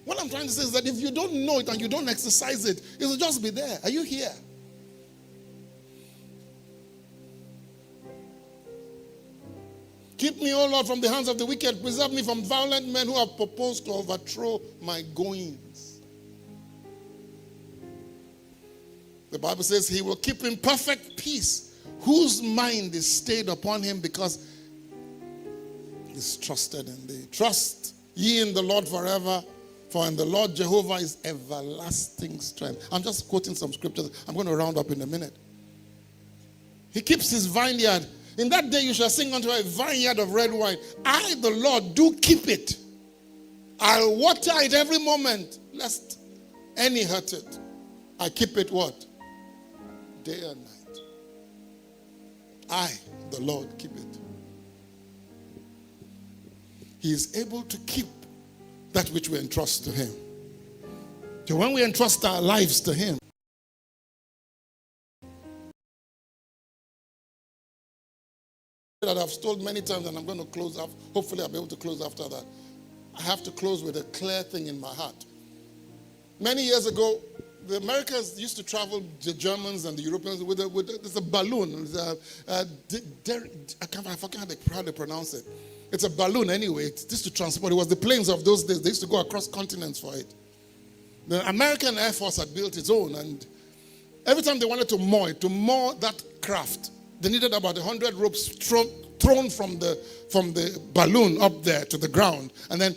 What I'm trying to say is that if you don't know it and you don't exercise it, it will just be there. Are you here? Keep me, O Lord, from the hands of the wicked. Preserve me from violent men who have proposed to overthrow my goings. The Bible says he will keep in perfect peace, whose mind is stayed upon him because he's trusted in thee. Trust ye in the Lord forever, for in the Lord Jehovah is everlasting strength. I'm just quoting some scriptures. I'm going to round up in a minute. He keeps his vineyard. In that day you shall sing unto a vineyard of red wine. I, the Lord, do keep it. I'll water it every moment, lest any hurt it. I keep it what? Day and night. I, the Lord, keep it. He is able to keep that which we entrust to him. So when we entrust our lives to him, that I've told many times, and I'm going to close up. Hopefully I'll be able to close after that. I have to close with a clear thing in my heart. Many years ago, the Americans used to travel, the Germans and the Europeans, there's a balloon. I forget how they pronounce it. It's a balloon anyway. It's just to transport. It was the planes of those days. They used to go across continents for it. The American Air Force had built its own, and every time they wanted to moor that craft, they needed about 100 ropes thrown from the balloon up there to the ground. And then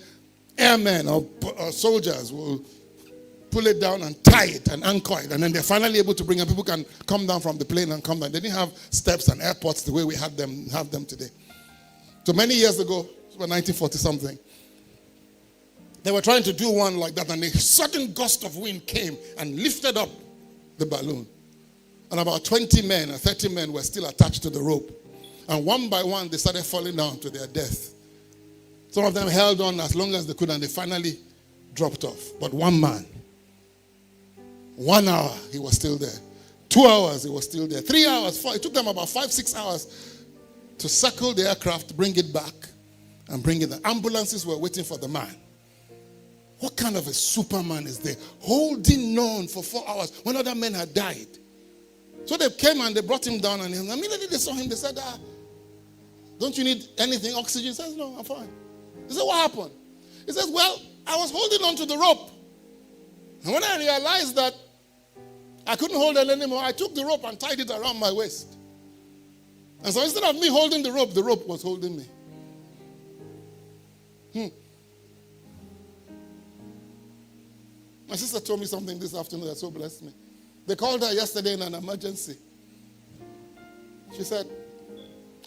airmen or soldiers will pull it down and tie it and anchor it. And then they're finally able to bring it. People can come down from the plane and come down. They didn't have steps and airports the way we have them today. So many years ago, 1940 something, they were trying to do one like that, and a sudden gust of wind came and lifted up the balloon. And about 20 men or 30 men were still attached to the rope. And one by one, they started falling down to their death. Some of them held on as long as they could, and they finally dropped off. But one man, 1 hour, he was still there. 2 hours, he was still there. 3 hours, 4. It took them about 5-6 hours to circle the aircraft, bring it back, and bring it. The ambulances were waiting for the man. What kind of a superman is there? Holding on for 4 hours when other men had died. So they came and they brought him down, and immediately they saw him. They said, don't you need anything, oxygen? He says, no, I'm fine. He said, what happened? He says, well, I was holding on to the rope. And when I realized that I couldn't hold it anymore, I took the rope and tied it around my waist. And so instead of me holding the rope was holding me. My sister told me something this afternoon that so blessed me. They called her yesterday in an emergency. She said,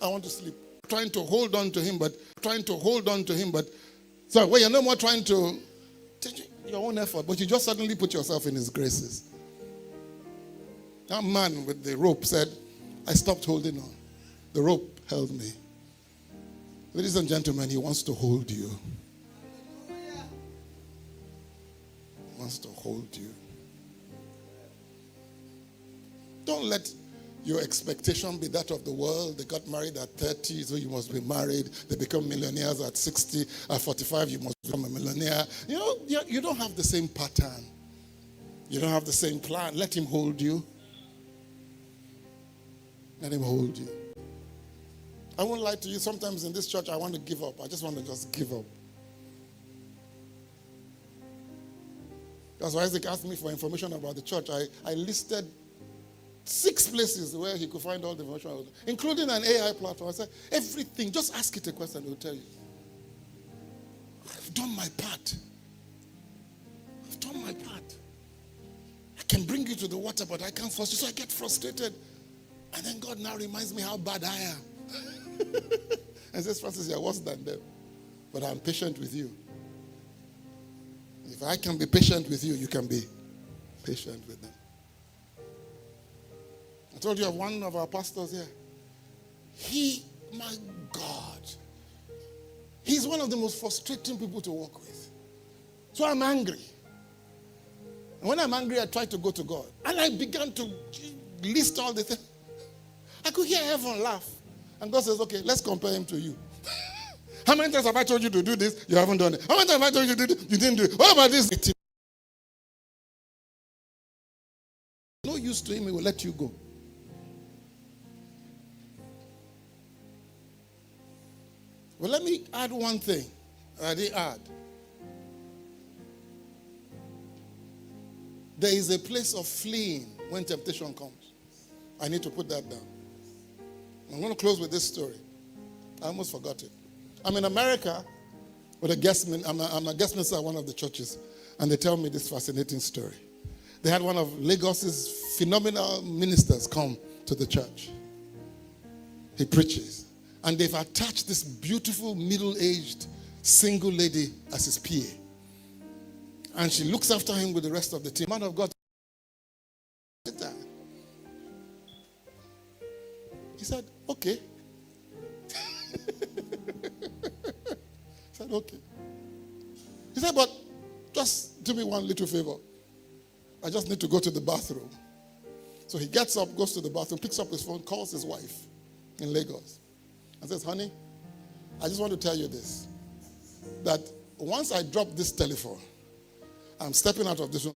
I want to sleep. Trying to hold on to him, but so well, you're no more trying to take your own effort, but you just suddenly put yourself in his graces. That man with the rope said, I stopped holding on. The rope held me. Ladies and gentlemen, he wants to hold you. He wants to hold you. Don't let your expectation be that of the world. They got married at 30, so you must be married. They become millionaires at 60. At 45, you must become a millionaire. You know, you don't have the same pattern. You don't have the same plan. Let him hold you. Let him hold you. I won't lie to you. Sometimes in this church, I want to give up. I just want to just give up. That's why Isaac asked me for information about the church. I listed 6 places where he could find all the information, including an AI platform. I said, everything, just ask it a question, it will tell you. I've done my part. I've done my part. I can bring you to the water, but I can't force you, so I get frustrated. And then God now reminds me how bad I am. And says, Francis, you're worse than them. But I'm patient with you. If I can be patient with you, you can be patient with them. I told you of one of our pastors here. My God, he's one of the most frustrating people to work with. So I'm angry. And when I'm angry, I try to go to God. And I began to list all the things. I could hear heaven laugh. And God says, okay, let's compare him to you. How many times have I told you to do this? You haven't done it. How many times have I told you to do this? You didn't do it. What about this? No use to him, he will let you go. Well, let me add one thing. I did add. There is a place of fleeing when temptation comes. I need to put that down. I'm going to close with this story. I almost forgot it. I'm in America with a guest minister. I'm a guest minister at one of the churches, and they tell me this fascinating story. They had one of Lagos's phenomenal ministers come to the church. He preaches. And they've attached this beautiful middle-aged single lady as his PA. And she looks after him with the rest of the team. Man of God. He said, okay. He said, okay. He said, but just do me one little favor. I just need to go to the bathroom. So he gets up, goes to the bathroom, picks up his phone, calls his wife in Lagos, and says, honey, I just want to tell you this, that once I drop this telephone, I'm stepping out of this room.